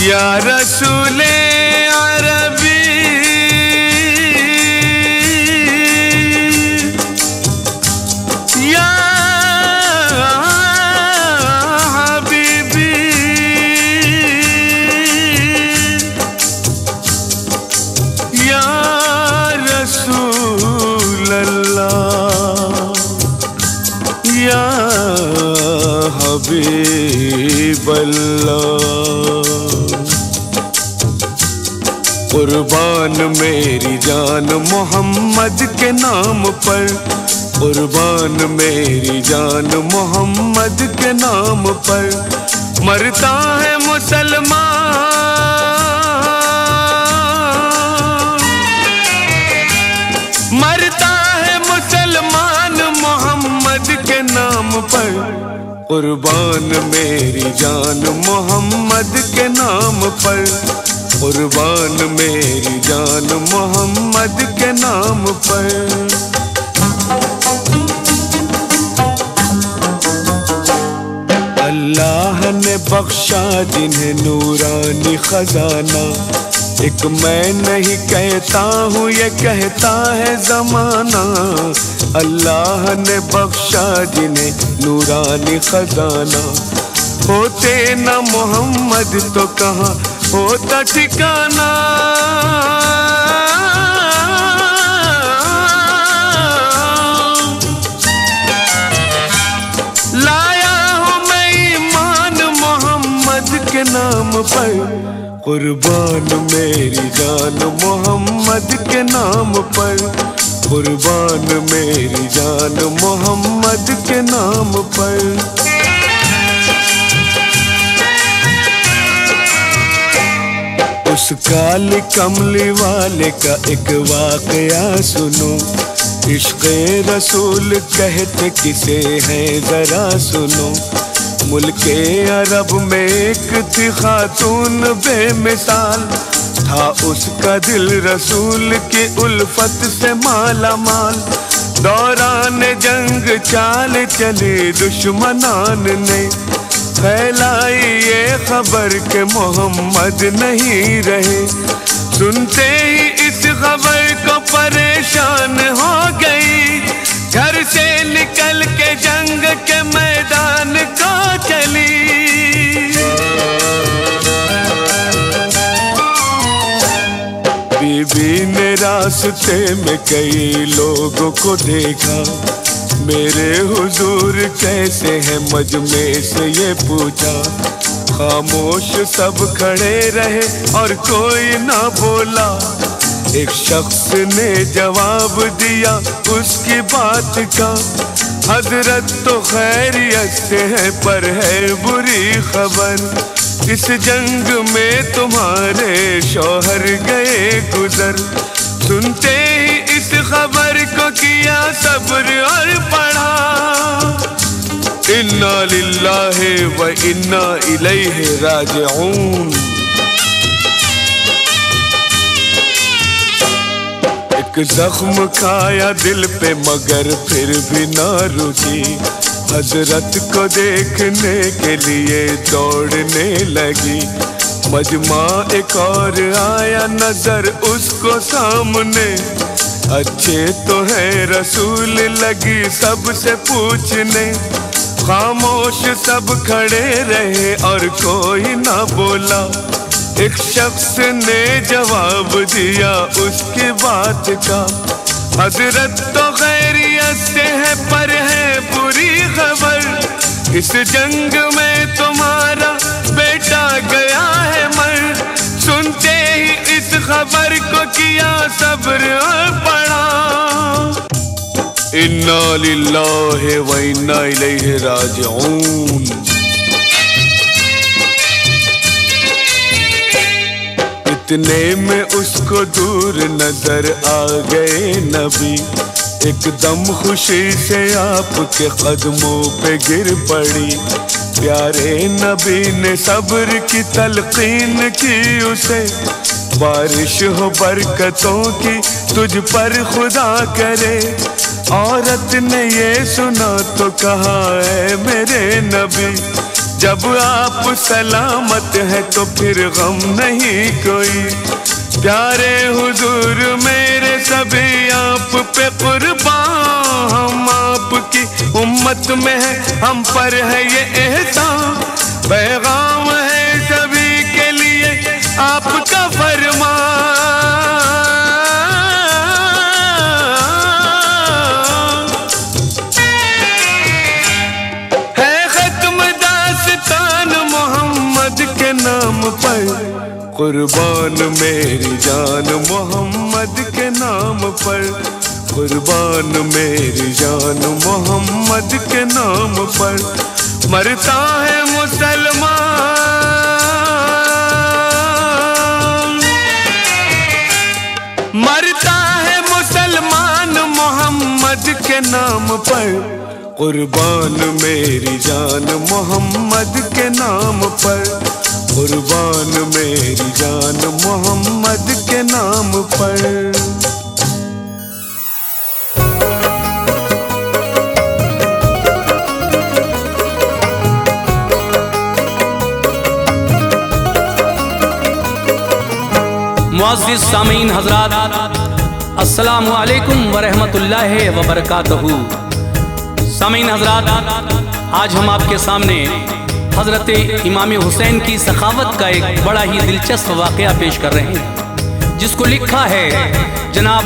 या रसूले अरबी या हबीबी या रसूल अल्लाह या हबीब अल्लाह। कुर्बान मेरी जान मोहम्मद के नाम पर, कुर्बान मेरी जान मोहम्मद के नाम पर। मरता है मुसलमान, मरता है मुसलमान मोहम्मद के नाम पर। कुर्बान मेरी जान मोहम्मद के नाम पर, कुर्बान मेरी जान मोहम्मद के नाम पर। अल्लाह ने बख्शा जिन्हें नूरानी खजाना, एक मैं नहीं कहता हूँ ये कहता है जमाना। अल्लाह ने बख्शा जिन्हें नूरानी खजाना, होते न मोहम्मद तो कहाँ होता ठिकाना। लाया हूँ मैं ईमान मोहम्मद के नाम पर, कुर्बान मेरी जान मोहम्मद के नाम पर। कुर्बान मेरी जान मोहम्मद के नाम पर। उस काले कमली वाले का एक वाकया सुनो, इश्क़े रसूल कहते किसे है जरा सुनो। मुल्के अरब में एक थी खातून बेमिसाल, था उसका दिल रसूल की उल्फत से माला माल। दौरान जंग चाल चली दुश्मनान ने, फैलाई ये खबर के मोहम्मद नहीं रहे। सुनते ही इस खबर को परेशान हो गई, घर से निकल के जंग के मैदान को चली। बीबी ने रास्ते में कई लोगों को देखा, मेरे हुजूर कैसे हैं मजमे से ये पूछा। खामोश सब खड़े रहे और कोई ना बोला। एक शख्स ने जवाब दिया उसकी बात का, हजरत तो खैरियत से है पर है बुरी खबर। इस जंग में तुम्हारे शौहर गए गुजर। सुनते ही इस खबर को किया सब्र और पढ़ा, इन्ना लिल्लाहि व इन्ना इलैहि राजिऊन। एक जख्म खाया दिल पे मगर फिर भी ना रुकी, हजरत को देखने के लिए दौड़ने लगी। मजमा एक और आया नजर उसको सामने, अच्छे तो है रसूल लगी सबसे पूछने। खामोश सब खड़े रहे और कोई ना बोला। एक शख्स ने जवाब दिया उसकी बात का, हजरत तो खैरियत से है पर है बुरी खबर। इस जंग में तुम्हारा बेटा गया है मर। सुनते ही इस खबर को किया सब्र और पढ़ा, इन्ना लिल्लाहि व इन्ना इलैहि राजिऊन। इतने में उसको दूर नजर आ गए नबी। एकदम खुशी से आपके कदमों पे गिर पड़ी। प्यारे नबी ने सब्र की तलकीन की उसे, बारिश हो बरकतों की तुझ पर खुदा करे। औरत ने ये सुना तो कहा है मेरे नबी, जब आप सलामत हैं तो फिर गम नहीं कोई। प्यारे हुजूर मेरे सभी आप पे कुर्बान, हम आपकी उम्मत में है, हम पर है ये एहसान। पैगाम है सभी के लिए आपका फरमान। है खत्म दास्तान मोहम्मद के नाम पर, कुर्बान मेरी जान मोहम्मद के नाम पर। कुर्बान मेरी जान मोहम्मद के नाम पर। मरता है मुसलमान, मरता है मुसलमान मोहम्मद के नाम पर। कुर्बान मेरी जान मोहम्मद के नाम पर। कुर्बान मेरी जान मोहम्मद के नाम पर। मुअज़्ज़िज़ सामीन हज़रात, अस्सलामु अलैकुम व रहमतुल्लाहि व बरकातहू। सामीन हज़रात, आज हम आपके सामने हज़रत इमाम हुसैन की सखावत का एक बड़ा ही दिलचस्प वाक़या पेश कर रहे हैं, जिसको लिखा है जनाब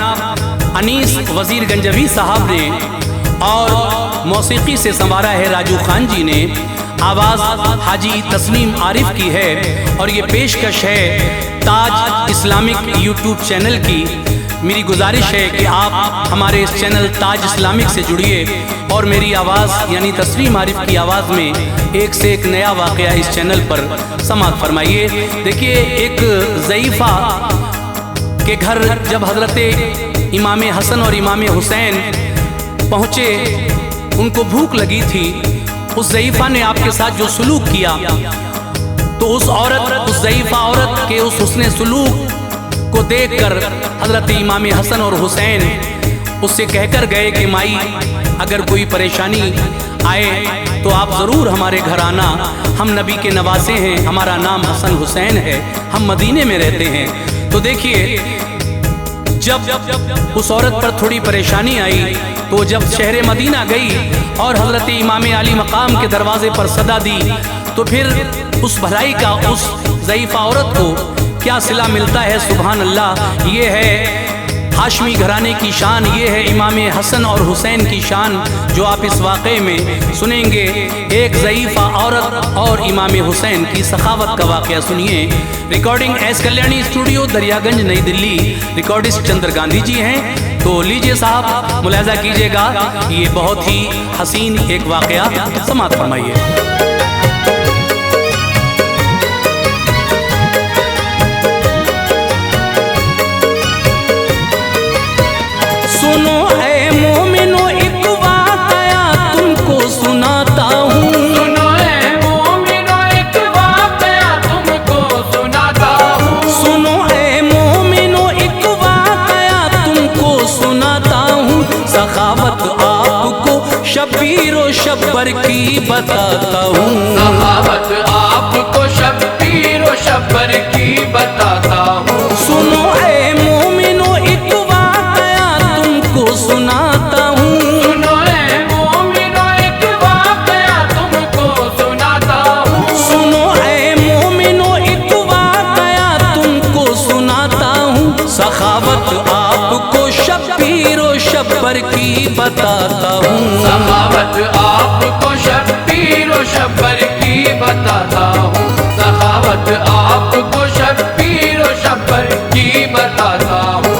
अनीस वज़ीर गंजवी साहब ने और मौसीकी से संवारा है राजू खान जी ने। आवाज़ हाजी तस्लीम आरिफ की है और ये पेशकश है ताज इस्लामिक यूट्यूब चैनल की। मेरी गुजारिश है कि आप हमारे इस चैनल ताज इस्लामिक से जुड़िए और मेरी आवाज़ यानी तस्लीम आरिफ की आवाज़ में एक से एक नया वाक़या इस चैनल पर समाअत फरमाइए। देखिए, एक ज़ईफ़ा के घर जब हज़रत इमाम हसन और इमाम हुसैन पहुँचे, उनको भूख लगी थी। उस ज़ईफ़ा ने आपके साथ जो सलूक किया, तो उस औरत, उस ज़ईफ़ा औरत के उस हुस्ने सलूक को देखकर हज़रत इमाम हसन और हुसैन उससे कहकर गए कि माई, अगर कोई परेशानी आए तो आप ज़रूर हमारे घर आना। हम नबी के नवासे हैं, हमारा नाम हसन हुसैन है, हम मदीने में रहते हैं। तो देखिए, जब उस औरत पर थोड़ी परेशानी आई तो जब शहर मदीना गई और हज़रत इमाम आली मकाम के दरवाजे पर सदा दी, तो फिर उस भलाई का उस ज़ईफ़ा औरत को क्या सिला मिलता है। सुभान अल्लाह, ये है हाशमी घराने की शान, ये है इमाम हसन और हुसैन की शान, जो आप इस वाक़े में सुनेंगे। एक ज़ईफ़ा औरत और इमाम हुसैन की सखावत का वाक़या सुनिए। Recording S Kalyani studio, Daryaganj, नई दिल्ली। रिकॉर्डिस्ट चंद्र गांधी जी हैं। तो लीजिए साहब, मुलाज़ा कीजिएगा, ये बहुत ही हसीन एक वाक़या समाअत फरमाइए। सुनो ऐ मोमिनो, एक वाक़या तुमको सुनाता हूँ। सुनो ऐ मोमिनो, एक वाक़या तुमको सुनाता हूँ। सुनो ऐ मोमिनो, एक वाक़या तुमको सुनाता हूँ। सखावत आपको शब्बीर शब्बर की बताता हूँ। सखावत आपको शब्बीर शब्बर की बताता हूँ। सुनो ऐ मोमिनो, एक वाक़या तुमको सुनाता हूँ। सुनो ऐ मोमिनो, एक वाक़या तुमको सुनाता हूँ। सुनो ऐ मोमिनो, एक वाक़या तुमको सुनाता हूँ। सखावत आपको शब्बीर शब्बर की बताता हूँ। सखावत आपको शब्बीर शब्बर की बताता हूँ। सखावत आपको शब्बीर शब्बर की बताता हूँ।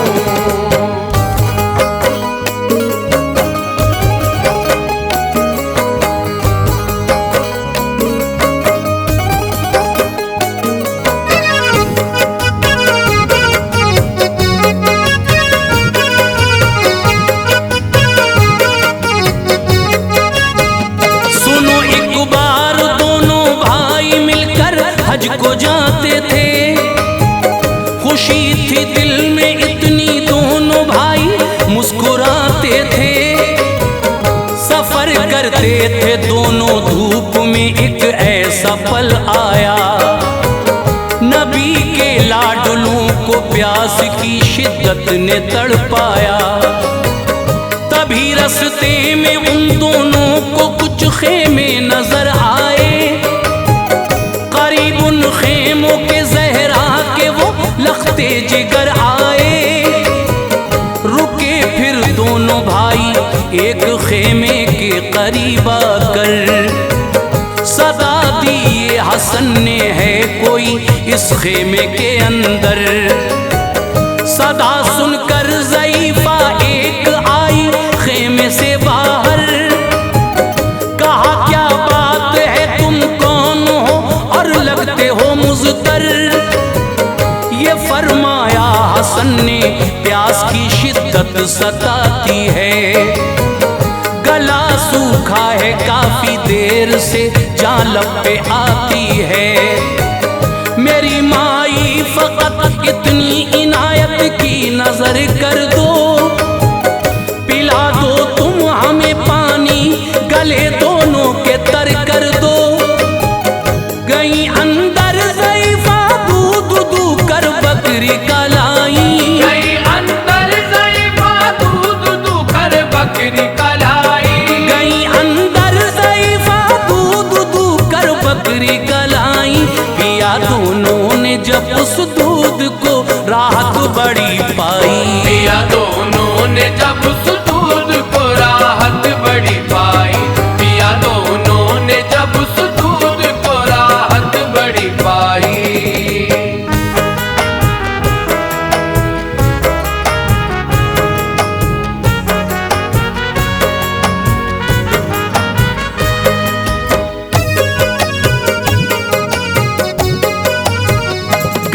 शिद्दत ने तड़पाया। तभी रास्ते में उन दोनों को कुछ खेमे नजर आए। करीब उन खेमों के ज़हरा के वो लखते जिगर आए। रुके फिर दोनों भाई एक खेमे के करीब आकर। सदा दी ये हसन ने है कोई इस खेमे के अंदर। सदा सुनकर ज़ईफ़ा एक आई खेमे से बाहर। कहा क्या बात है, तुम कौन हो और लगते हो मुज़तर। ये फरमाया हसन ने प्यास की शिद्दत सताती है। गला सूखा है काफी देर से जान लब पे आती है। मेरी माई फकत इतनी इनायत की नजर कर दो। पिला दो तुम हमें पानी, गले दोनों के तर कर दो। गई अंदर ज़ईफ़ा दूध दू कर बकरी का लाई। गई अंदर ज़ईफ़ा दूध दू कर बकरी का लाई। गई अंदर ज़ईफ़ा दूध दू कर बकरी का लाई। पिया दोनों ने जब उस दूध को राहत बड़ी पाई। पिया दोनों ने जब उस दूध को राहत बड़ी पाई। पिया दोनों ने जब उस दूध को राहत बड़ी पाई।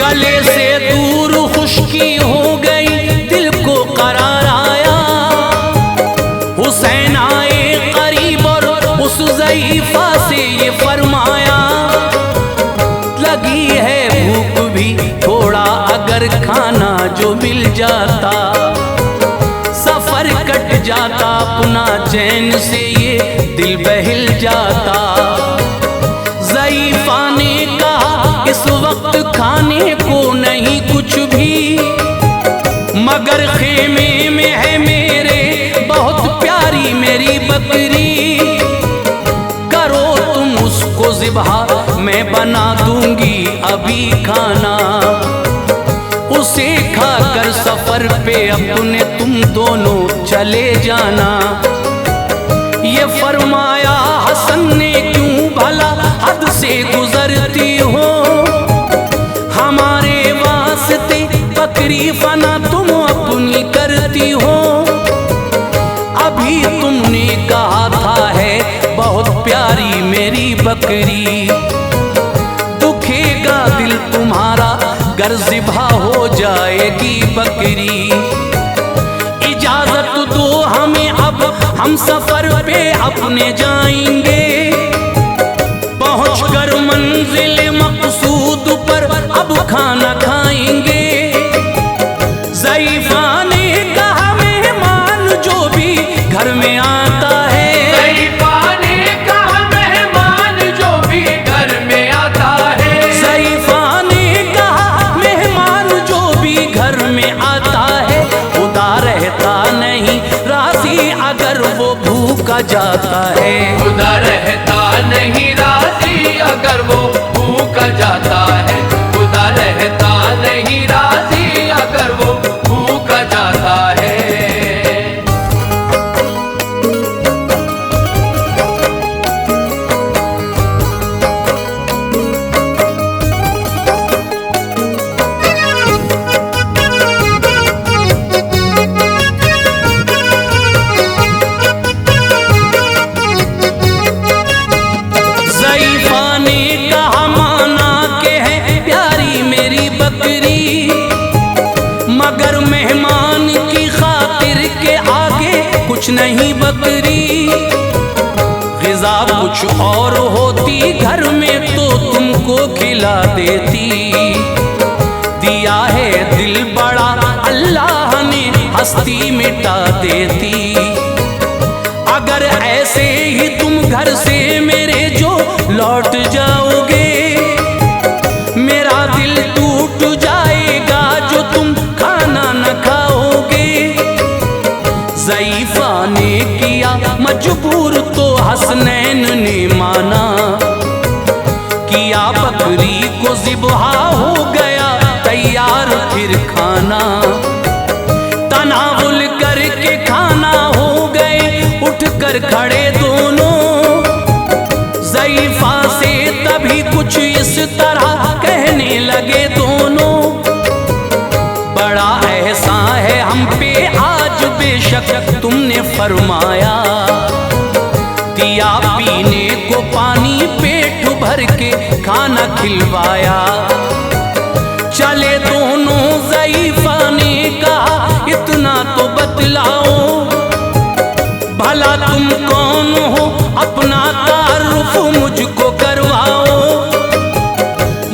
गले से दूर खुश्की हो गई, दिल को करार आया। हुसैन आए करीब और उस ज़ईफ़ा से ये फरमाया। लगी है भूख भी थोड़ा, अगर खाना जो मिल जाता। सफर कट जाता अपना चैन से ये दिल बहिल जाता। ज़ईफ़ा ने कहा इस वक्त खाने को नहीं कुछ भी, मगर खेमे में है मेरे बहुत प्यारी मेरी बकरी। करो तुम उसको ज़िबहा, मैं बना दूंगी अभी खाना। उसे खाकर सफर पे अपने तुम दोनों चले जाना। ये फरमाया हसन ने क्यों भला हद से गुजरती हो। हमारे वास्ते बकरी फना तुम अपनी करती हो। अभी तुमने कहा था है बहुत प्यारी मेरी बकरी। दुखेगा दिल तुम्हारा गर ज़िबहा हो जाएगी बकरी। इजाजत दो हमें अब हम सफर पे अपने जाएंगे। पहुंचकर मंजिल मकसूद पर अब खाना खाएंगे। ज़ईफ़ा ने कहा मेहमान जो भी घर में आता है। ज़ईफ़ा ने कहा मेहमान जो भी घर में आता है। ज़ईफ़ा ने कहा मेहमान जो भी घर में आता है। खुदा रहता नहीं राज़ी अगर वो भूखा जाता है। खुदा रहता नहीं राज़ी अगर वो भूखा जाता है। खुदा रहता नहीं राज़ी अगर वो भूखा जाता है। ज़ईफ़ा ने कहा माना के है प्यारी मेरी बकरी, मगर मेहमान की खातिर के आगे कुछ नहीं बकरी। ग़िज़ा कुछ और होती घर में तो तुमको खिला देती। दिया है दिल बड़ा अल्लाह ने हस्ती मिटा देती। अगर ऐसे ही तुम घर से मेरे जो लौट जाओगे, मेरा दिल टूट जाएगा जो तुम खाना न खाओ। कर खड़े दोनों। ज़ईफ़ा से तभी कुछ इस तरह कहने लगे दोनों, बड़ा एहसान है हम पे आज बेशक तुमने फरमाया, दिया पीने को पानी पेट भर के खाना खिलवाया। चले दोनों, ज़ईफ़ा ने कहा इतना तो बतलाओ, भला तुम कौन हो, अपना तारुफ मुझको करवाओ।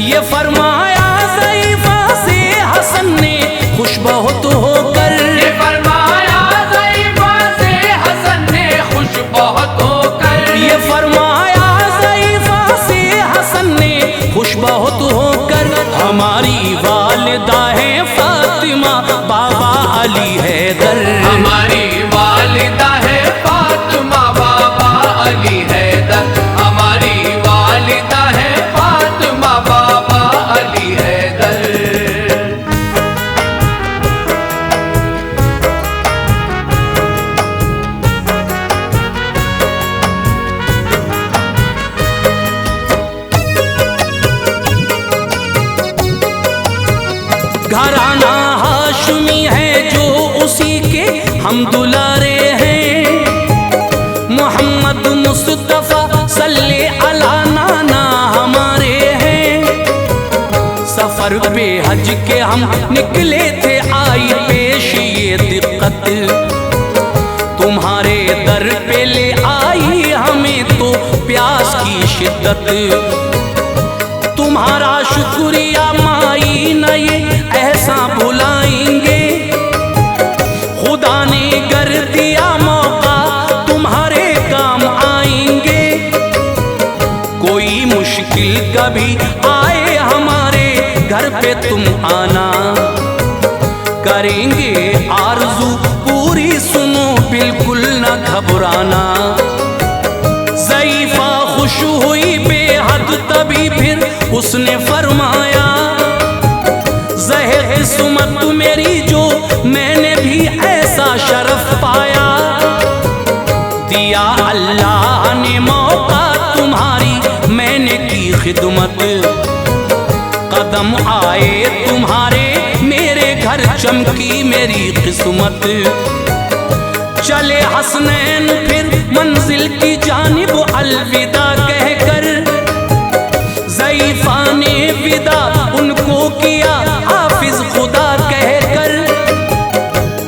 ये फरमाया ज़ईफ़ा से हसन ने खुश बहुत होकर, ये फरमाया ज़ईफ़ा से हसन ने खुश बहुत होकर, ये फरमाया ज़ईफ़ा से हसन ने खुश बहुत होकर। हमारी वालिदा है फातिमा, बाबा अली हैदर। हमारी वालिदा है फातिमा, बाबा अली हैदर। हमारी वालिदा है फातिमा, बाबा अली हैदर। घराना हाशमी है जो उसी के हम दुलारे हैं, मोहम्मद मुस्तफ़ा सल्ले अला नाना हमारे हैं। सफर पे हज के हम निकले थे, आई पेश ये दिक्कत, तुम्हारे दर पे ले आई हमें तो प्यास की शिद्दत। तुम्हारा शुक्रिया माई न ये ऐसा भुलाएंगे, खुदा ने कर दिया मौका तुम्हारे काम आएंगे। कोई मुश्किल कभी आए हमारे घर पे तुम आना, करेंगे आरज़ू पूरी, सुनो बिल्कुल न घबराना। ज़ईफ़ा खुश हुई बेहद, तभी फिर उसने फरमाया, ज़हे किस्मत मेरी जो मैंने भी ऐसा शरफ पाया, दिया अल्लाह ने मौका तुम्हारी मैंने की खिदमत। कदम आए तुम्हारे मेरे घर, चमकी मेरी किस्मत। चले हसनैन फिर मंजिल की जानिब अलविदा कहकर, ज़ईफ़ा ने विदा उनको किया हाफिज खुदा कहकर।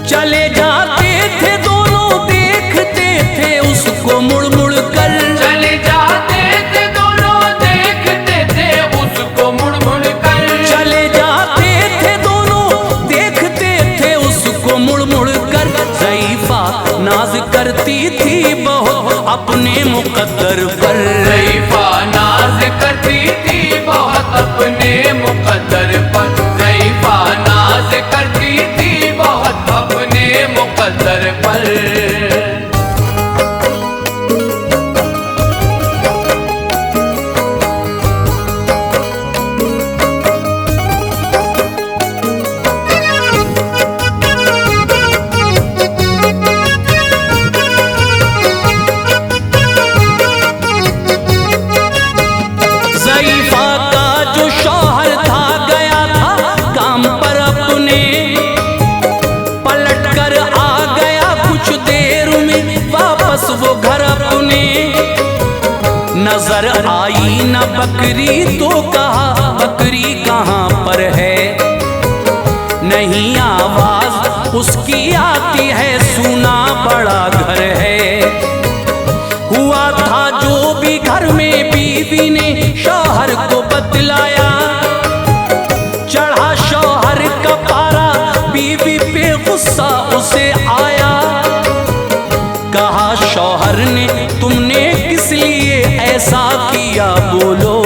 चले जाते थे दोनों, देखते थे उसको मुड़ मुड़ कर, चले जाते थे दोनों, देखते थे उसको मुड़ मुड़ कर, चले जाते थे दोनों, देखते थे उसको मुड़ मुड़ कर। ज़ईफ़ा नाज करती थी बहुत अपने मुक़द्दर पर, ज़ईफ़ा नाज करती थी बहुत अपने मुक़द्दर पर, ज़ईफ़ा नाज करती थी बहुत अपने मुक़द्दर पर। ज़ईफ़ा का जो शौहर था गया था काम पर अपने, पलट कर आ गया कुछ देर में वापस वो घर अपने। नजर आई न बकरी तो कहा बकरी कहाँ पर है, नहीं आवाज उसकी आती है, सुना बड़ा घर है। हुआ था जो भी घर में बीवी ने शौहर को बतलाया, चढ़ा शौहर का पारा बीवी पे गुस्सा उसे आया। कहा शौहर ने तुमने किस लिए ऐसा किया बोलो,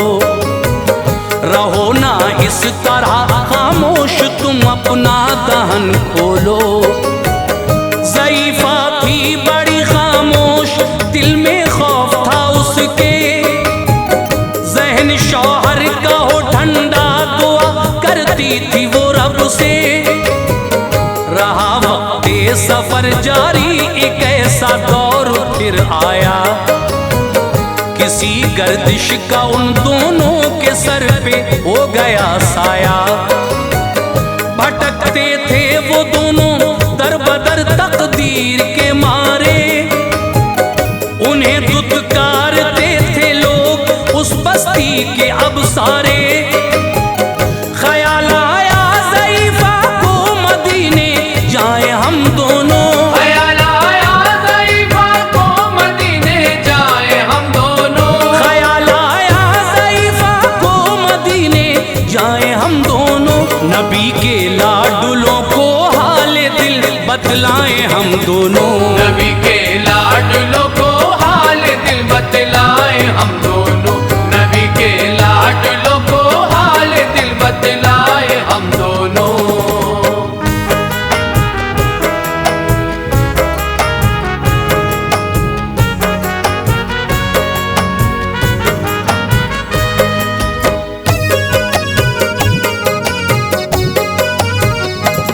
रहो ना इस तरह खामोश तुम अपना दहन खोलो। ज़ईफ़ा थी बड़ी खामोश, दिल में खौफ था उसके, जहन शौहर का हो ठंडा, दुआ करती थी वो रब से। रहा वक्त सफर जारी, एक ऐसा दौर फिर आया, किसी गर्दिश का उन दोनों के सर पे हो गया साया। भटकते थे वो दोनों दर बदर तकदीर के मारे, उन्हें दुत्कारते थे लोग उस बस्ती के अब सारे। ख्याल आया ज़ईफ़ा को मदीने जाए हम दोनों, ख्याल आया ज़ईफ़ा को मदीने जाए हम दोनों, ख्याल आया ज़ईफ़ा को मदीने जाए हम दोनों। नबी के लाडुलों को हाले दिल बतलाएं हम दोनों, नबी के लाडलों को हाल दिल बतलाए हम दोनों, नबी के लाडलों को हाल दिल बतलाए हम दोनों।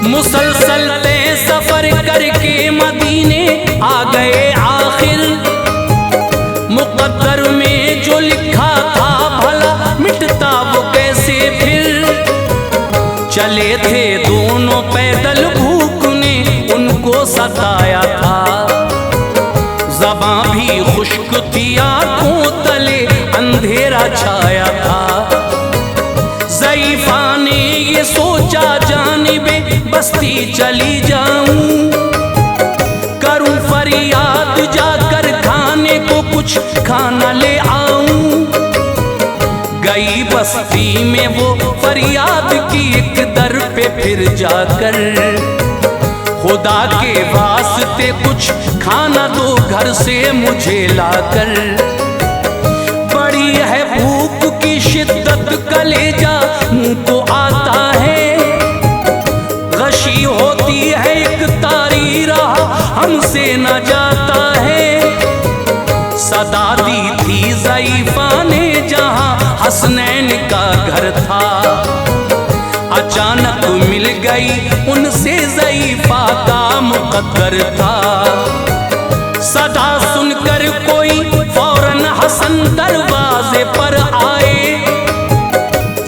मुसलसल तय सफर करके मदीने आ गए आखिर। मुक़द्दर में जो लिखा था भला मिटता वो कैसे फिर। चले थे दोनों पैदल, भूख ने उनको सताया था, ज़बां भी खुश्क थी, आंखों तले अंधेरा छाया था। ज़ईफ़ा ने ये सोचा जानिबे बस्ती चली जाऊं, करूं फरियाद जाकर खाने को कुछ खाना ले आऊं। गई बस्ती में वो फरियाद की एक दर पे फिर जाकर, खुदा के वास्ते कुछ खाना दो घर से मुझे लाकर। बड़ी है भूख की शिद्दत, कलेजा मुंह को आता है, गशी होती है एक तारी राह हमसे न जाता है। सदा दी थी ज़ईफ़ा ने जहां हसनैन का घर था, अचानक मिल गई उनसे ज़ईफ़ा का मुक़द्दर था। सदा सुनकर कोई फौरन हसन दरवाजे पर आए,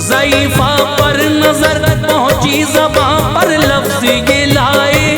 ज़ईफ़ा पर नजर पहुंची, ज़बां पर लफ्ज़ ये लाए।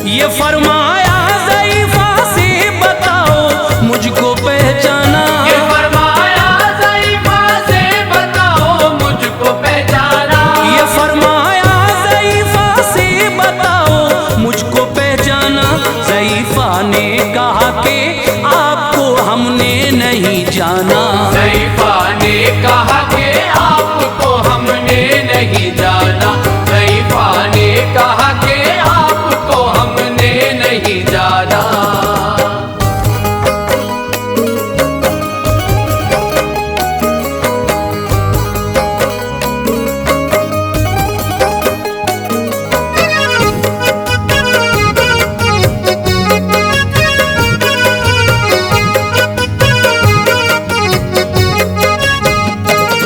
ये फरमाया ज़ईफ़ा से बताओ मुझको पहचाना, ये फरमाया ज़ईफ़ा से बताओ मुझको पहचाना, ये फरमाया ज़ईफ़ा से बताओ मुझको पहचाना। ज़ईफ़ा ने कहा कि आपको हमने नहीं जाना, ज़ईफ़ा ने कहा कि आपको हमने नहीं जाना, ज़ईफ़ा ने कहा कि आपको हमने नहीं जाना।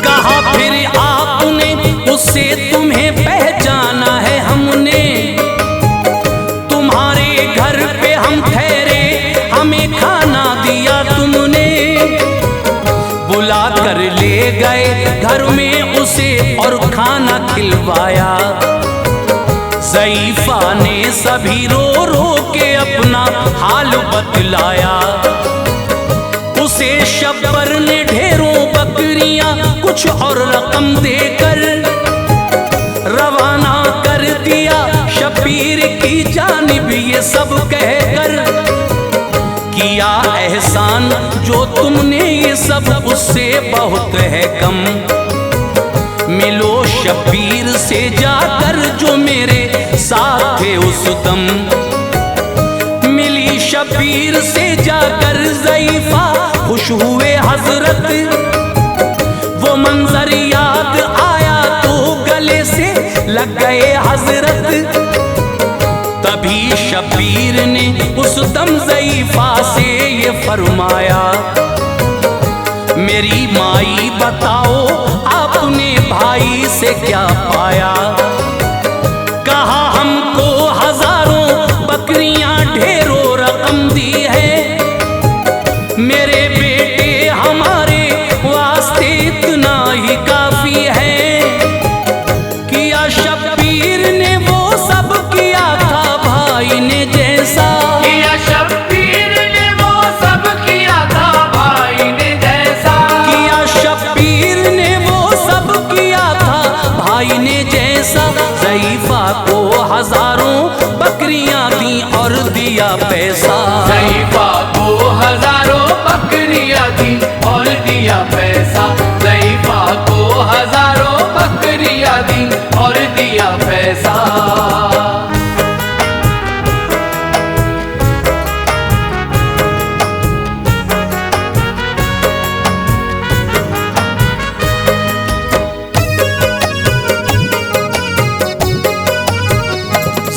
कहा फिर आपने उससे तुम्हें पहचाना है हमने, तुम्हारे घर पे हम ठहरे, हमें खाना दिया तुमने। बुला कर ले गए घर में उसे और खाना खिलवाया। ज़ईफ़ा ने सभी रो रो के अपना हाल बतलाया। उसे शब्बर ने ढेरों बकरियां कुछ और रकम देकर रवाना कर दिया शबीर की जानिब, ये सब कहकर किया एहसान जो तुमने, ये सब उससे बहुत है कम। मिलो शबीर से जाकर जो मेरे साथ थे उस दम। मिली शबीर से जाकर ज़ईफ़ा खुश हुए हजरत, वो मंजर याद आया तो गले से लग गए हजरत। तभी शबीर ने उस दम ज़ईफ़ा से ये फरमाया, मेरी माई बताओ आपने भाई से क्या पाया। कहा हमको हजारों बकरियां ढेरों दिया पैसा। ज़ईफ़ा को हजारों बकरियां दी और दिया पैसा। ज़ईफ़ा को हजारों बकरियां दी और दिया पैसा।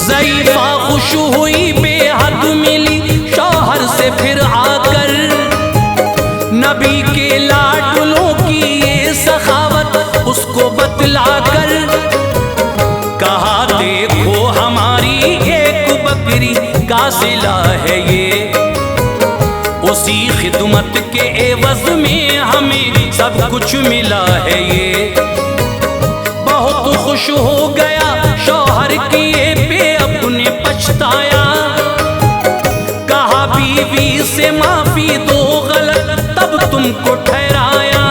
ज़ईफ़ा खुश हुई बेहद मिली शौहर से फिर आकर, नबी के लाडलों की ये सखावत उसको बतलाकर, कहा देखो हमारी एक बकरी का सिला है ये, उसी खिदमत के एवज में हमें सब कुछ मिला है ये। बहुत खुश हो गया शौहर किए पे अपने पछताया, कहा बीवी से माफी दो गलत तब तुमको ठहराया।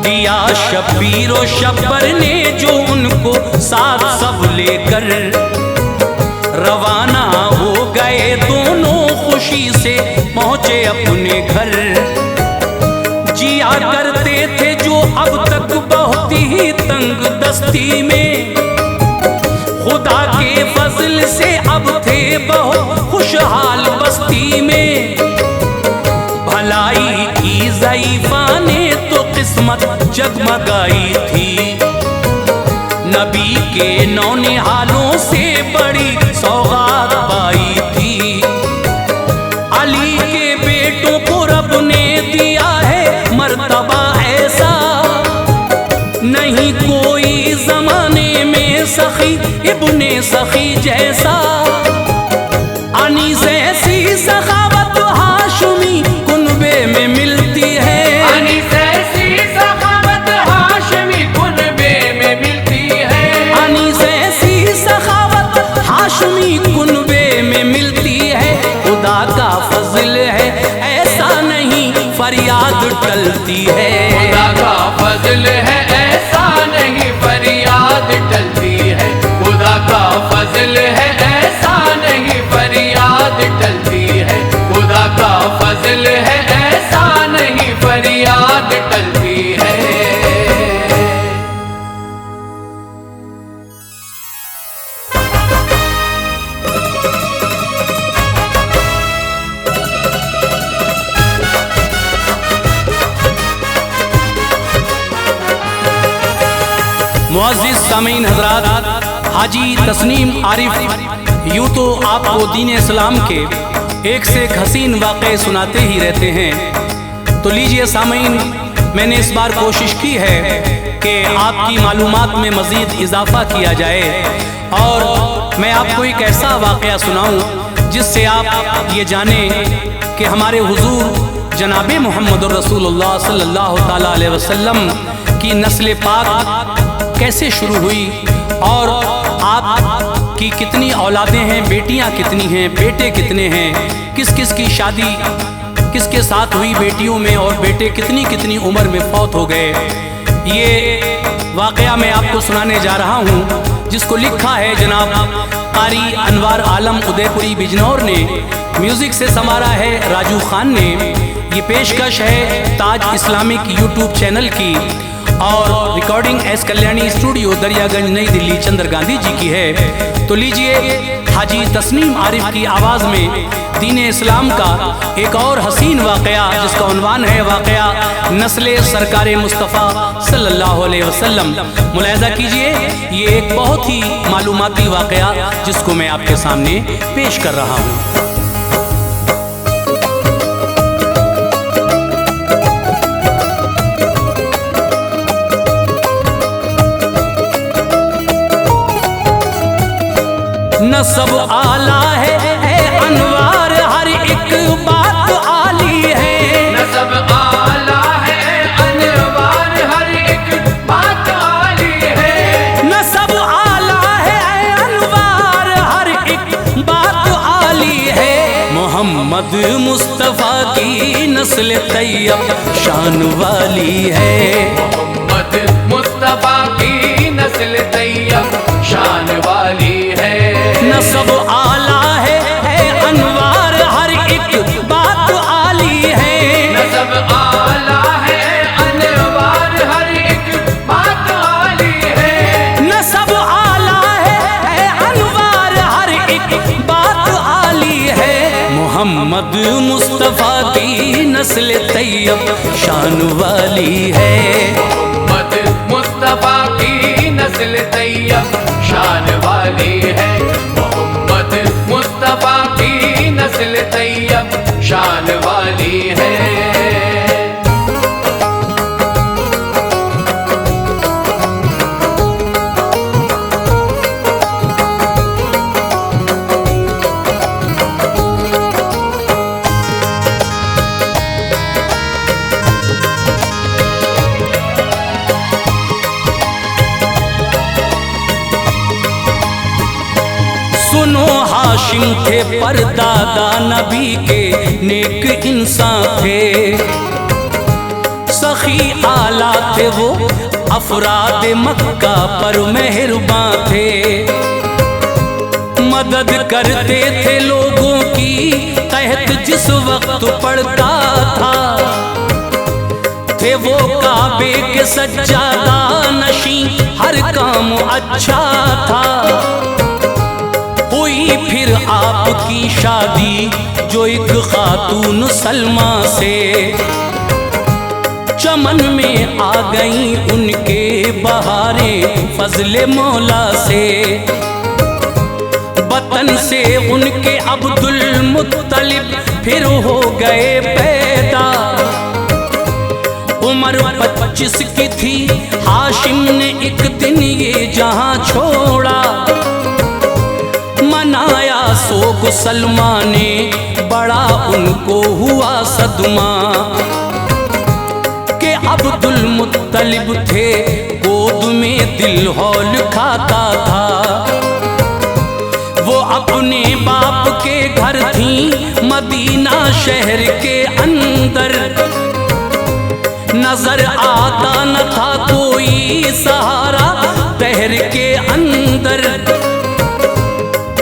दिया शब्बीर और शब्बर ने जो उनको साथ सब लेकर, रवाना हो गए दोनों खुशी से पहुंचे अपने घर। जिया करते थे जो अब तक बहुत ही तंग दस्ती में, खुदा के फजल से अब थे बहुत खुशहाल बस्ती में। भलाई की ज़ईफ़ा ने तो किस्मत जगमगाई थी, नबी के नौनिहालों से बड़ी सौगात पाई थी। अली के बेटों को रब ने दिया है मर्तबा ऐसा, नहीं कोई जमाने में सखी इब्ने सखी जैसा। अनीस ऐसी सखावत हाशमी कुनबे में मिलती है, अनीस ऐसी सखावत हाशमी कुनबे में मिलती है। अनीस ऐसी सखावत हाशमी कुनबे में मिलती है। खुदा का फजल है ऐसा नहीं फरियाद टलती है, खुदा का फजल है ऐसा नहीं फरियाद टलती है। खुदा का फजल है ऐसा नहीं फरियाद टलती है। खुदा का फजल है ऐसा नहीं फरियाद टलती है। मुअज़्ज़िज़ सामीन हज़रात, हाजी तस्नीम आरिफ यूँ तो आपको दीन इस्लाम के एक से एक हसीन वाक़े सुनाते ही रहते हैं। तो लीजिए सामीन, मैंने इस बार कोशिश की है कि आपकी मालूमात में मज़ीद इजाफ़ा किया जाए और मैं आपको एक ऐसा वाक़या सुनाऊँ जिससे आप ये जानें कि हमारे हुज़ूर जनाब मोहम्मद रसूलुल्लाह सल्लल्लाहु ताला अलैहि वसल्लम की नस्ल पाक कैसे शुरू हुई और आपकी कितनी औलादें हैं, बेटियां कितनी हैं, बेटे कितने हैं, किस किस की शादी किसके साथ हुई बेटियों में और बेटे कितनी कितनी उम्र में फौत हो गए। ये वाक़या मैं आपको सुनाने जा रहा हूँ जिसको लिखा है जनाब कारी अनवार आलम उदयपुरी बिजनौर ने, म्यूज़िक से संवारा है राजू खान ने। ये पेशकश है ताज इस्लामिक यूट्यूब चैनल की और recording S Kalyani studio Daryaganj नई दिल्ली चंद्र गांधी जी की है। तो लीजिए हाजी तस्नीम आरिफ की आवाज़ में दीन इस्लाम का एक और हसीन वाक़या जिसका उन्वान है वाक़या नस्ले सरकारे मुस्तफ़ा सल्लल्लाहु अलैहि वसल्लम। मुलाहिज़ा कीजिए, ये एक बहुत ही मालूमाती वाक़या जिसको मैं आपके सामने पेश कर रहा हूँ। नसब आला है अनवार हर एक बात आली है। नसब आला है अनवार हर एक बात आली है। नसब आला है अनवार हर एक बात आली है। मोहम्मद मुस्तफ़ा की नस्ल तैयब शान वाली है। मोहम्मद मुस्तफ़ा की नस्ल तैयब शान वाली है। नसब आला है मोहम्मद मुस्तफ़ा की नस्ल तैयब शान वाली है। मोहम्मद मुस्तफ़ा की नस्ल तैयब शान वाली है। मोहम्मद मुस्तफ़ा की नस्ल तैयब शान वाली है। सुनो हाशिम थे परदादा नबी के नेक इंसान थे। सखी आला थे वो अफराद मक्का पर मेहरबान थे। मदद करते थे लोगों की कहत जिस वक्त पड़ता था। थे वो काबे के सज्जादा नशी हर काम अच्छा था। हुई फिर आपकी शादी जो एक खातून सलमा से। चमन में आ गई उनके बहारें फजले मौला से। वतन से उनके अब्दुल मुत्तलिब फिर हो गए पैदा। उम्र 25 की थी हाशिम ने एक दिन ये जहां छोड़ा। मनाया सोग सलमा ने बड़ा उनको हुआ सदमा। के अब्दुल मुत्तलिब थे गोद में दिल हौल खाता था। वो अपने बाप के घर थी मदीना शहर के अंदर। नजर आता न था कोई सहारा तहर के अंदर।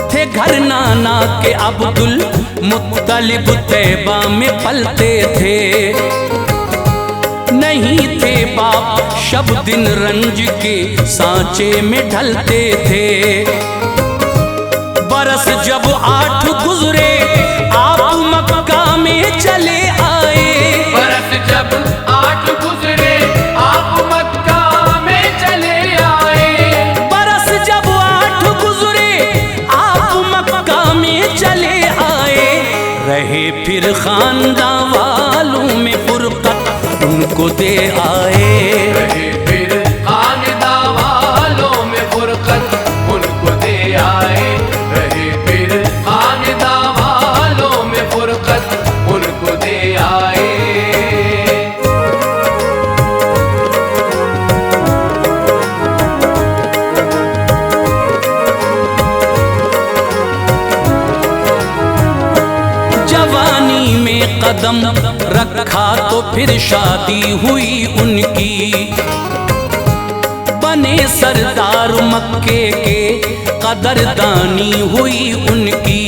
थे घर नाना के अब्दुल मुत्तलिब तैबा में पलते थे। नहीं थे बाप शब दिन रंज के सांचे में ढलते थे। बरस जब 8 गुजरे आप मक्का में चले आए। बरस जब 8 गुजरे आप मक्का में चले आए। बरस जब 8 गुजरे आप मक्का में चले आए। रहे फिर खानदान वालों में फुरकत उनको दे आए। रहे फिर खानदान वालों में फुरकत उनको दे आए। रहे फिर खानदान वालों में फुरकत उनको दे आए। जवानी में कदम रखा तो फिर शादी हुई उनकी। बने सरदार मक्के के कदरदानी हुई उनकी।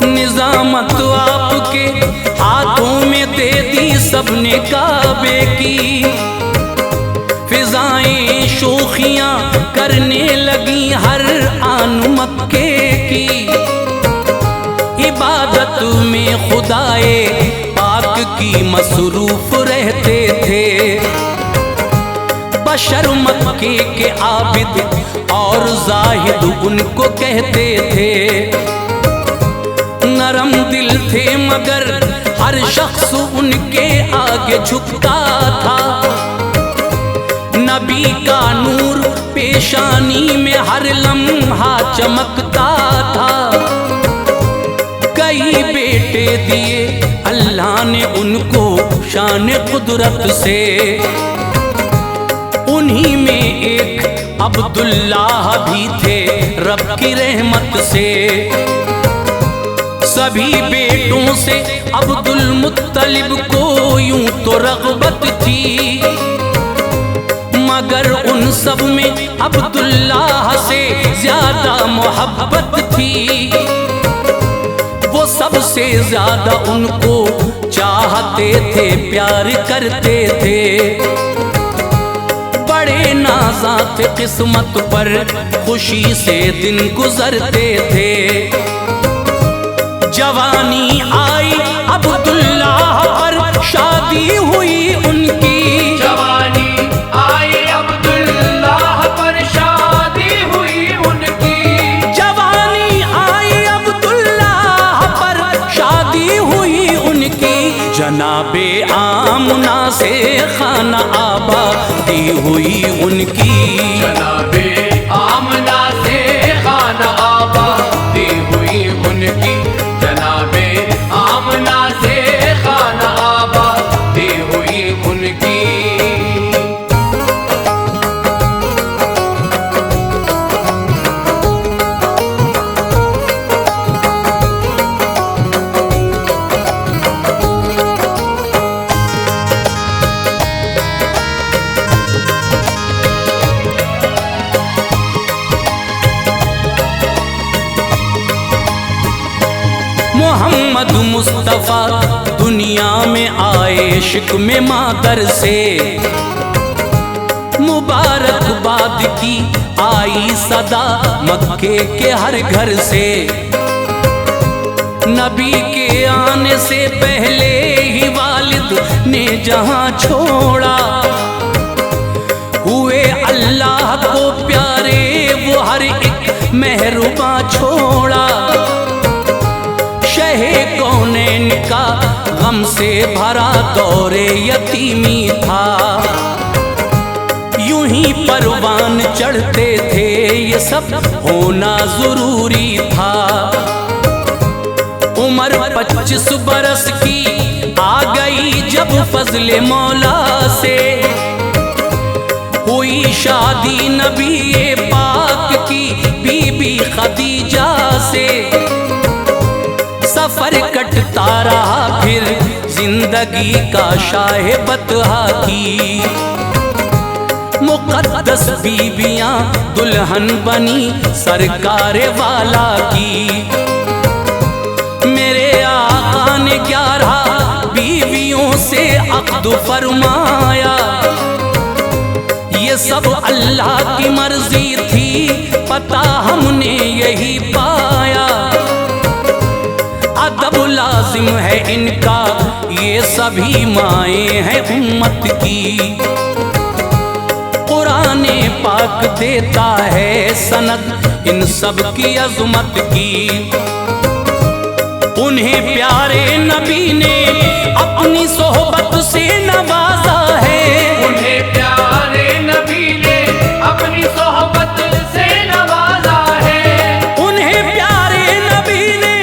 निजामत आपके हाथों में दे दी सबने काबे की। फिजाएं शोखियां करने लगी हर आन मक्के की। इबादत में खुदाए पाक की मसरूफ रहते थे। बशर मक्के के आबिद और जाहिद उनको कहते थे। नरम दिल थे मगर हर शख्स उनके आगे झुकता था। नबी का नूर पेशानी में हर लम्हा चमकता था। कई बेटे दिए अल्लाह ने उनको शान कुदरत से। उन्हीं में एक अब्दुल्लाह भी थे रब की रहमत से। सभी बेटों से अब्दुल मुत्तलिब को यूं तो रग़बत थी। मगर उन सब में अब्दुल्लाह से ज्यादा मोहब्बत थी। वो सबसे ज्यादा उनको चाहते थे प्यार करते थे। बड़े नाज़ात किस्मत पर खुशी से दिन गुजरते थे। जवान शादी हुई उनकी। जवानी आई अब्दुल्लाह पर शादी हुई उनकी। जवानी आई अब्दुल्लाह पर शादी हुई उनकी। जनाबे आमना से खाना आबादी हुई उनकी। जनाबे आमना से खाना आबादी हुई उनकी। जनाबे आमना से खाना आबादी हुई उनकी। मोहम्मद मुस्तफ़ा दुनिया में आए इश्क में मादर से। मुबारकबाद की आई सदा मक्के के हर घर से। नबी के आने से पहले ही वालिद ने जहां छोड़ा। हुए अल्लाह को प्यारे वो हर एक मेहरुबा छोड़ा। शहे कौनैन का गम से भरा दौरे यतीमी था। यूं ही परवान चढ़ते थे ये सब होना जरूरी था। उम्र 25 बरस की आ गई जब फजले मौला से। हुई शादी नबी पाक की बीबी खदीजा से। सफर कटता रहा फिर जिंदगी का शाह बतहा की। मुकद्दस बीबियां दुल्हन बनी सरकार वाला की। मेरे आका ने 11 बीवियों से अक़्द फरमाया। ये सब अल्लाह की मर्जी थी पता हमने यही पाया। अदब लाजिम है इनका ये सभी माएँ हैं उम्मत की। कुरान पाक देता है सनद इन सब की अज़मत की। उन्हें प्यारे नबी ने अपनी सोहबत से नवाजा है। उन्हें प्यारे नबी ने अपनी सोहबत से नवाजा है। उन्हें प्यारे नबी ने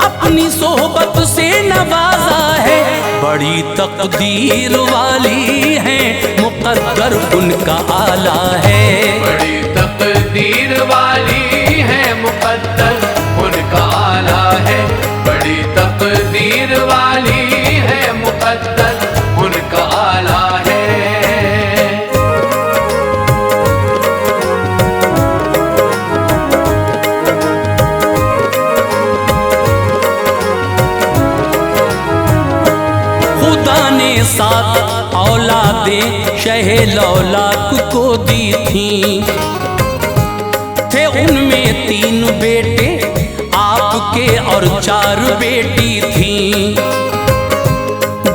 अपनी सोहबत से नवाजा है। बड़ी तकदीर वाली है मुक़द्दर उनका आला है। बड़ी तकदीर वाली है मुक़द्दर उनका आला है। बड़ी तकदीर वाली है मुक़द्दर उनका आला है। खुदा ने 7 औलादें शहे लौलाक को दी थी। थे उनमें 3 बेटे आपके और 4 बेटी थी।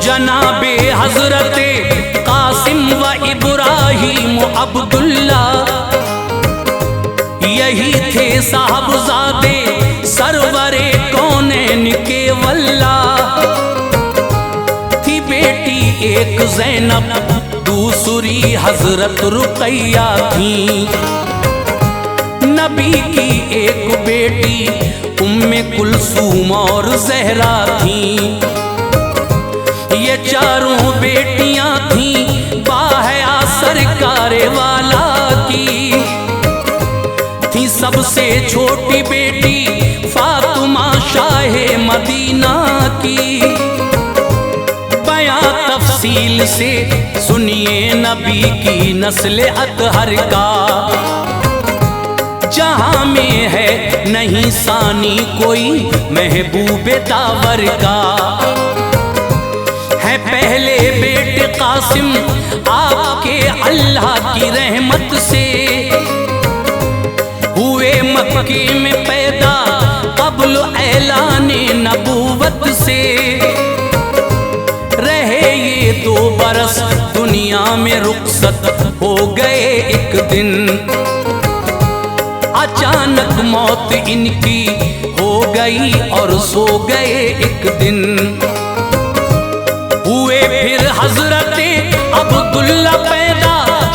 जनाबे हजरते कासिम व इब्राहिम अब्दुल्ला यही थे साहबजादे सरवरे कौनैन के वल्ला। थी बेटी एक ज़ैनब दूसरी हजरत रुक़ैया थी। नबी की एक बेटी उम्मे कुलसूम और ज़हरा थी। ये चारों बेटियां थीं बाहया सरकार वाला की। थी सबसे छोटी बेटी फातिमा शाहे मदीना की। बयां तफसील से सुनिए नबी की नस्ल अतहर का। जहां में है नहीं सानी कोई महबूबे दावर का। है पहले बेटे कासिम आपके अल्लाह की रहमत से। हुए मक्के में पैदा क़ब्ल ऐलान नबूवत से। रहे ये दुनिया में रुखसत हो गए एक दिन। अचानक मौत इनकी हो गई और सो गए एक दिन। हुए फिर हजरते अब्दुल्ला पैदा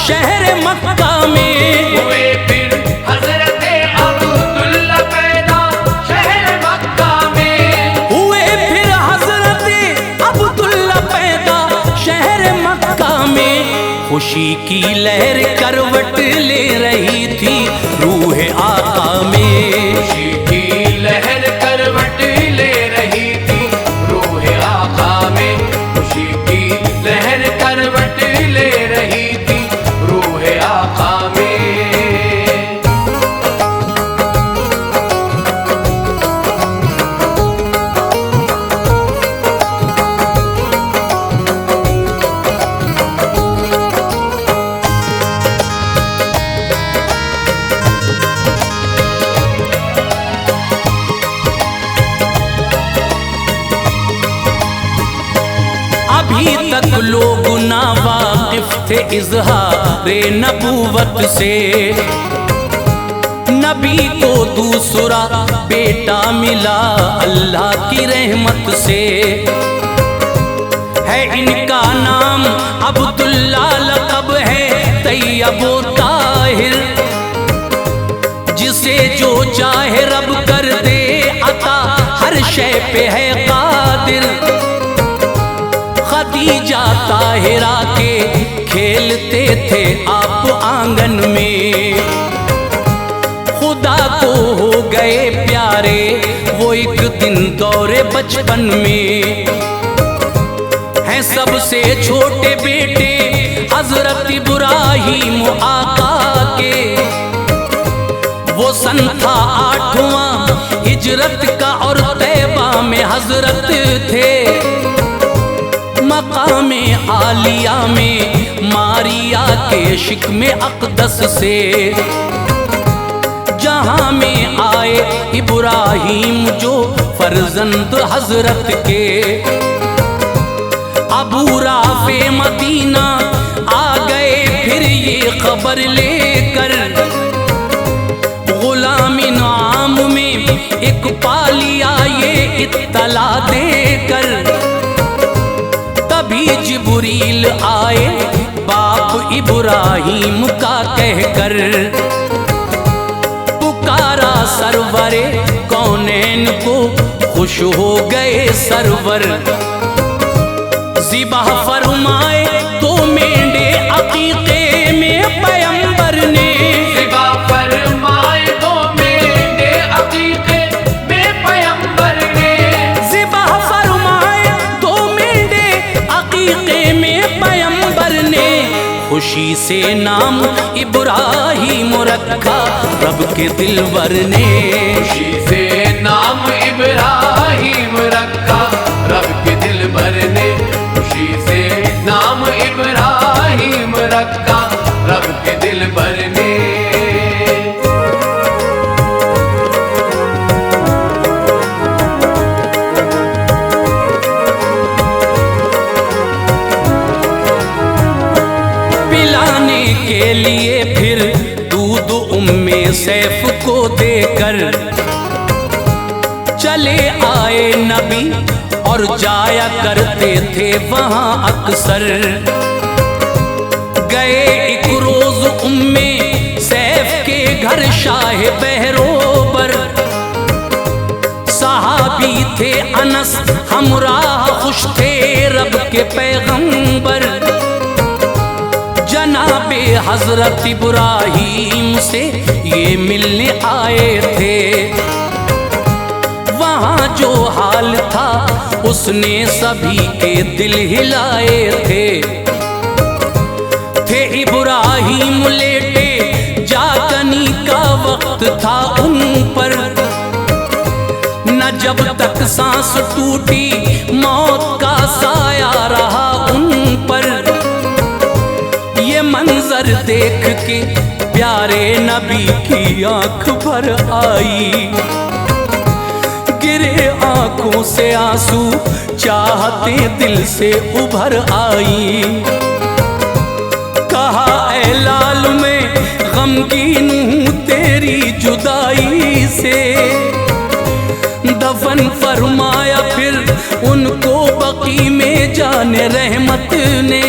शहर मक्का में। हुए फिर हजरते अब्दुल्ला पैदा शहर मक्का में। हुए फिर हजरते अब्दुल्ला पैदा शहर मक्का में। खुशी की लहर करवट ले रही थी रूह आका में। खुशी की लहर करवट ले रही थी रूह आका में। खुशी की लहर करवट ले रही थी रूह आका में। अभी तक लोग ना वाकिफ थे इज़हारे नबूवत से। नबी को दूसरा बेटा मिला अल्लाह की रहमत से। है इनका नाम अब्दुल्ला, लक़ब है तैयब व ताहिर। जिसे जो चाहे रब कर दे अता, हर शय पे है कादिर। खदीजा ताहिरा के खेलते थे आप आंगन में। खुदा को हो गए प्यारे वो एक दिन दौरे बचपन में। हैं सबसे छोटे बेटे हजरत इब्राहीम आका के। वो सन था 8वां हिजरत का और तैबा में हजरत थे। मकामे आलिया में मारिया के शिकमे अक़दस से। जहां में आए इब्राहीम जो फर्जंद हजरत के। अबू राफ़े मदीना आ गए फिर ये खबर लेकर। गुलामिन आम में एक पालिया ये इत्तला देकर। तभी जिब्रील आए बाप इब्राहीम का कहकर। पुकारा सरवरे कौनैन को खुश हो गए सरवर। ज़िबह फरमाए तो मेंढे अकीक़े में पैगंबर ने। ज़िबह फरमाए तो मेंढे अकीक़े में पैगंबर ने। ज़िबह फरमाए तो मेंढे अकीक़े में पैगंबर ने। खुशी से नाम इब्राहीम रखा रब के दिलवर ने। खुशी से नाम इब्राहीम रखा रब के दिलबर ने। खुशी से नाम इब्राहीम रखा रब के दिलबर ने। पिलाने के लिए फिर दूध उम्मे सैफ को देकर चले आए नबी और जाया करते थे वहां अक्सर। गए एक रोज उम्मे सैफ के घर शाह बहरोबर। सहाबी थे अनस हमराह खुश थे रब के पैगंबर। जनाबे हजरत इब्राहीम से ये मिलने आए थे। वहाँ जो हाल था उसने सभी के दिल हिलाए थे। इब्राहीम लेटे जागनी का वक्त था उन पर। न जब तक सांस टूटी मौत का साया रहा उन पर। ये मंजर देख के प्यारे नबी की आंख भर आई। गिरे आंखों से आंसू चाहते दिल से उभर आई। कहा ऐ लाल मैं गमगीन हूँ तेरी जुदाई से। दफन फरमाया फिर उनको बकी में जाने रहमत ने।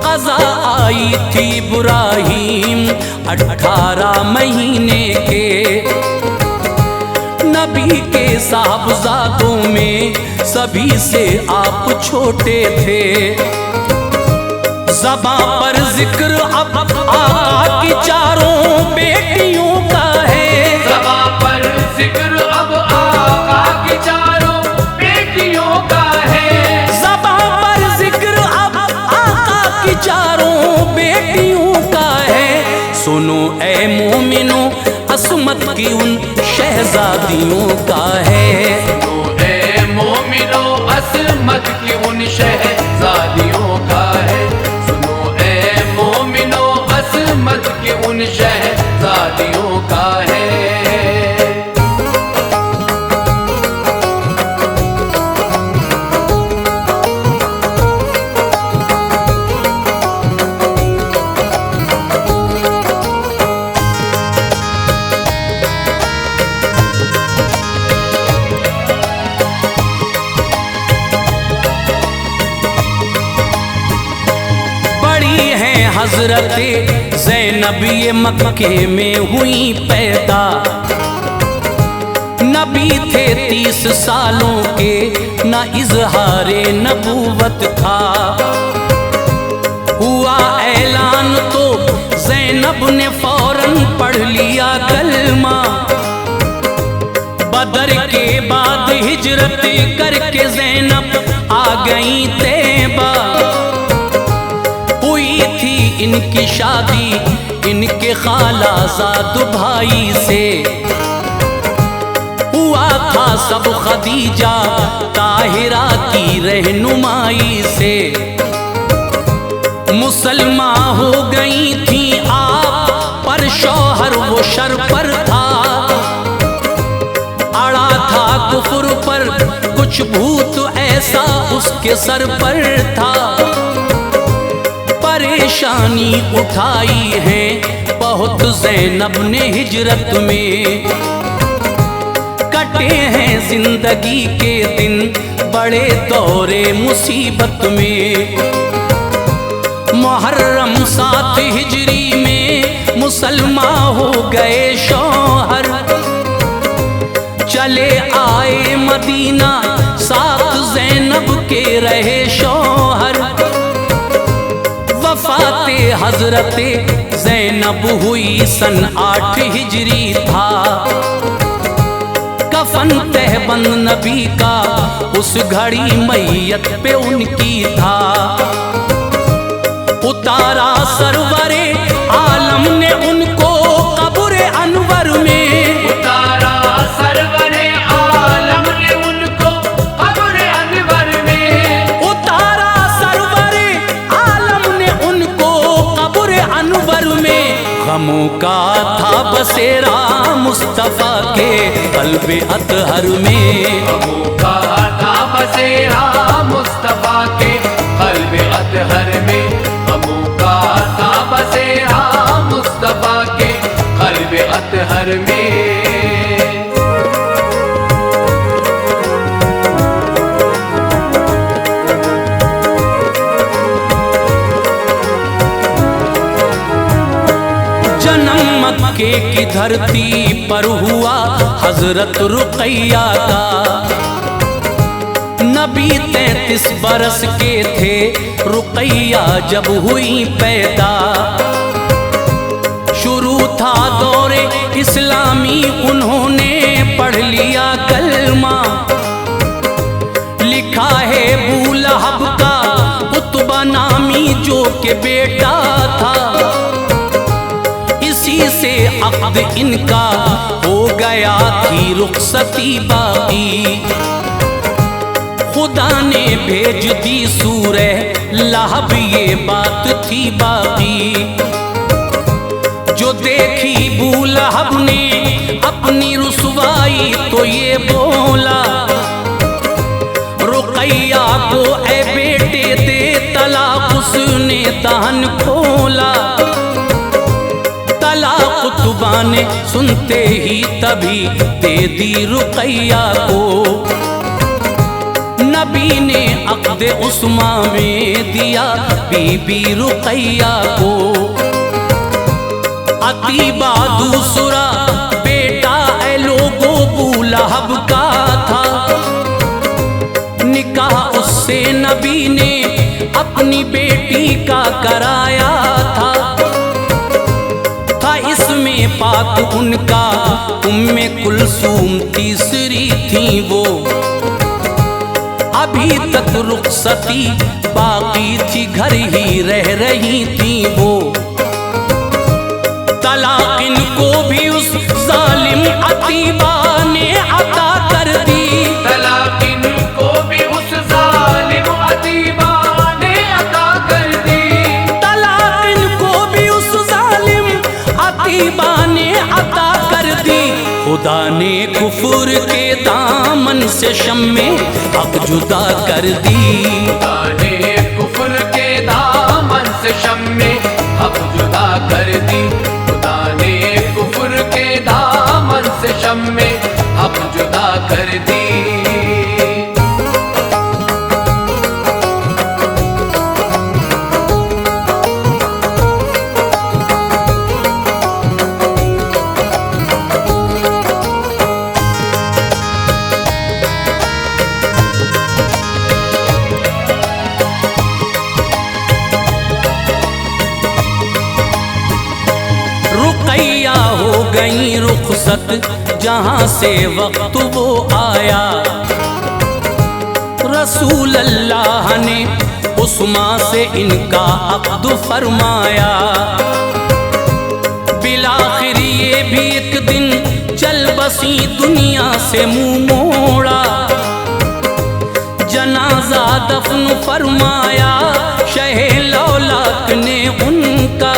क़ज़ा आई थी इब्राहीम 18 महीने के। नबी के साहबजादों में सभी से आप छोटे थे। ज़बां पर जिक्र अब आका की चारों बेटियों का है। ज़बां पर जिक्र अब आका की चारों बेटियों का है। ज़बां पर जिक्र अब आका की चारों बेटियों का है। सुनो ऐ मोमिनो असमत की उन शहजादियों का है। सुनो ऐ मोमिनो असमत की उन शहजादियों का है। सुनो ऐ मोमिनो असमत की उन शहजादियों का है। हज़रत ज़ैनब ये मक्के में हुई पैदा। नबी थे 30 सालों के, न इज़हारे नबूवत था। हुआ ऐलान तो ज़ैनब ने फौरन पढ़ लिया कलमा। बदर के बाद हिजरत करके ज़ैनब आ गई तैबा। इनकी शादी इनके खालाजाद भाई से। हुआ था सब खदीजा ताहिरा की रहनुमाई से। मुसलमान हो गई थी आप पर शौहर वो शर पर था। अड़ा था कुफ्र पर कुछ भूत ऐसा उसके सर पर था। परेशानी उठाई है बहुत ज़ैनब ने हिजरत में। कटे हैं जिंदगी के दिन बड़े दौरे मुसीबत में। मुहर्रम 7 हिजरी में मुसलमान हो गए शौहर। चले आए मदीना साथ ज़ैनब के रहे शौहर। वफ़ाते हज़रते ज़ैनब हुई सन 8 हिजरी था। कफन तहबंद नबी का उस घड़ी मैयत पे उनकी था। उतारा सरवरे आलम ने उनको कब्र अनवर में। उतारा सरवरे आलम ने उनको कब्र अनवर में। उतारा सरवरे आलम ने उनको कब्र अनवर में। गमों का था बसेरा मुस्तफ़ा के क़ल्बे अतहर में। गमों का था बसेरा मुस्तफ़ा के क़ल्बे अतहर में। गमों का था बसेरा मुस्तफ़ा के क़ल्बे अतहर में। मक्के की धरती पर हुआ हज़रत रुक़ैया का। नबी 33 बरस के थे रुक़ैया जब हुई पैदा। शुरू था दौरे इस्लामी उन्होंने पढ़ लिया कलमा। लिखा है अबू लहब का उतबा नामी जो के बेटा था। से अक़द इनका हो गया थी रुख़सती बाकी। खुदा ने भेज दी सूरह लहब ये बात थी बाकी। जो देखी अबू लहब ने अपनी रुसवाई तो ये बोला। रुक़ैया को ऐ बेटे दे तलाक़ उसने दहन खोला। तलाक तुबा ने सुनते ही तभी दे दी रुकैया को। नबी ने अक़्द उस्मा में दिया बीबी रुकैया को। अतीबा दूसरा बेटा ए लोगो अबू लहब का था। निकाह उससे नबी ने अपनी बेटी का कराया था। इसमें पाक उनका उम्मे कुलसूम तीसरी थी वो। अभी तक रुखसती बाकी थी, घर ही रह रही थी वो। तलाक इनको भी उस जालिम अतीबा ने अता कर दी। तलाक इनको भी उस जालिम अतीबा ने अता कर दी। तलाक इनको भी उस जालिम अतीबा ने अता कर दी। खुदा ने कुफर के दामन से शम्मे हक जुदा कर दी। खुदा ने कुफर के दामन से शम्मे हक जुदा कर दी। खुदा ने कुफर के दामन से शम्मे हक जुदा कर दी। रुकैया हो गई रुखसत जहां से वक्त वो आया। रसूल अल्लाह ने उस्मा से इनका अक़्द फरमाया। बिलाखिर ये भी एक दिन चल बसी दुनिया से मुंह मोड़ा। जनाजा दफन फरमाया शहे लौलाक ने उनका।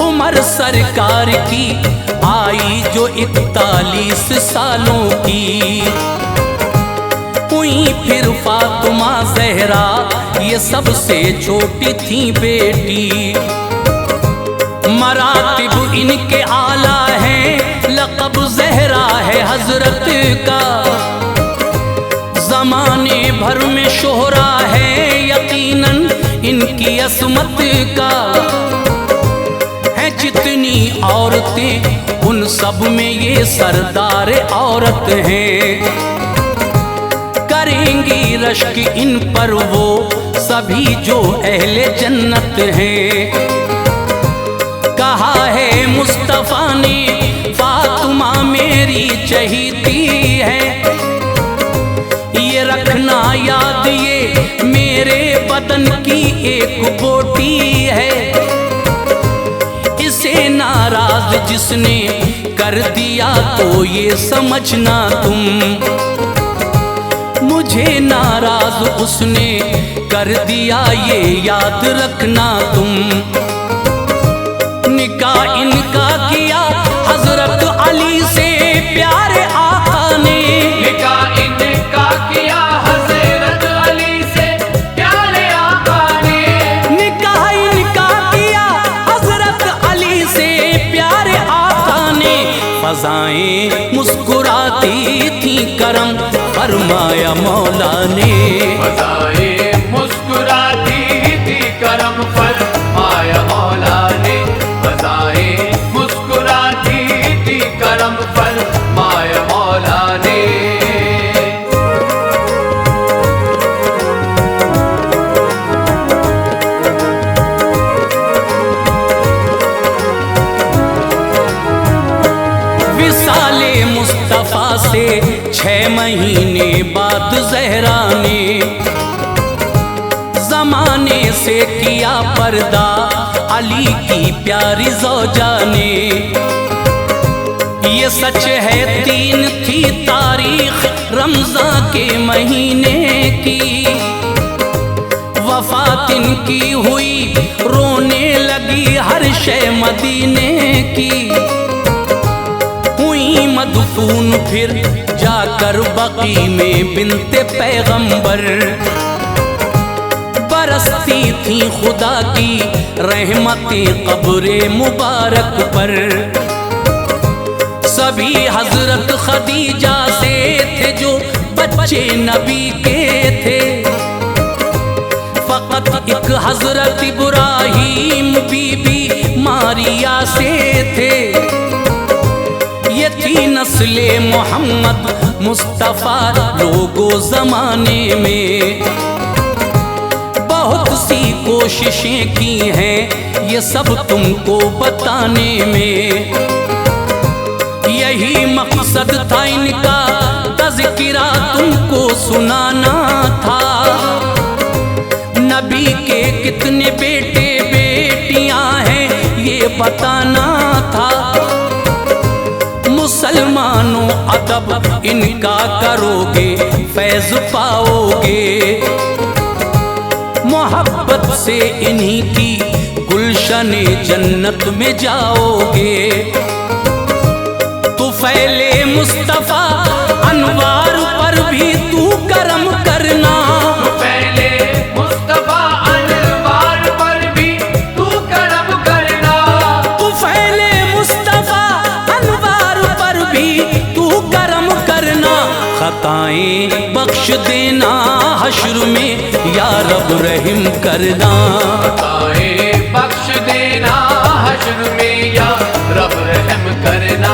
उमर सरकार की आई जो 41 सालों की। हुई फिर फातिमा ज़हरा ये सबसे छोटी थी बेटी। मरातिब इनके आला हैं, लक़ब ज़हरा है हज़रत का। ज़माने भर में शोहरा है यकीनन इनकी असमत का। जितनी औरतें उन सब में ये सरदार औरत हैं। करेंगी रश्क इन पर वो सभी जो अहले जन्नत हैं। कहा है मुस्तफ़ा ने फातिमा मेरी चहीती है। ये रखना याद ये मेरे बदन की एक बोटी है। इसे नाराज जिसने कर दिया तो ये समझना तुम। मुझे नाराज उसने कर दिया ये याद रखना तुम। निकाह इनका किया हजरत अली से प्यारे आका ने। निकाह इनका किया हजरत अली से प्यारे आका ने। निकाह इनका किया हजरत अली से प्यारे आका ने। फ़ज़ाएं मुस्कुराती थी करम फरमाया मौला ने। फ़ज़ाएं मुस्कुराती थी करम फरमाया मौला ने। फ़ज़ाएं मुस्कुराती थी करम फरमाया मौला ने। विसाले मुस्तफ़ा से 6 महीने बाद ज़हरा ने ज़माने से किया पर्दा अली की प्यारी ज़ौजा ने। ये सच है 3 थी तारीख रमज़ान के महीने की। वफ़ात इनकी हुई रोने लगी हर शय मदीने की। हुई मदफून फिर जाकर बकी में बिनते पैगंबर। बरसती थी खुदा की रहमतें कब्रे मुबारक पर। सभी हजरत खदीजा से थे जो बच्चे नबी के थे, फकत एक हजरत इब्राहीम बीबी मारिया से थे। ये थी नस्ले मोहम्मद मुस्तफ़ा लोगो ज़माने में। बहुत सी कोशिशें की हैं ये सब तुमको बताने में। यही मकसद था इनका तज़किरा तुमको सुनाना था। नबी के कितने बेटे बेटियां हैं ये बताना था। मुसलमानों अदब इनका करोगे फैज़ पाओगे। मोहब्बत से इन्हीं की गुलशने जन्नत में जाओगे। तो फैले मुस्तफ़ा अनवार पर भी तू करम करना। पहले मुस्तफा अनवार पर भी तू करम करना। तू फैले मुस्तफ़ा अनवार पर भी तू करम करना। खताएं बख्श देना हश्र में या रब रहम करना। खताएं बख्श देना हश्र में या रब रहम करना।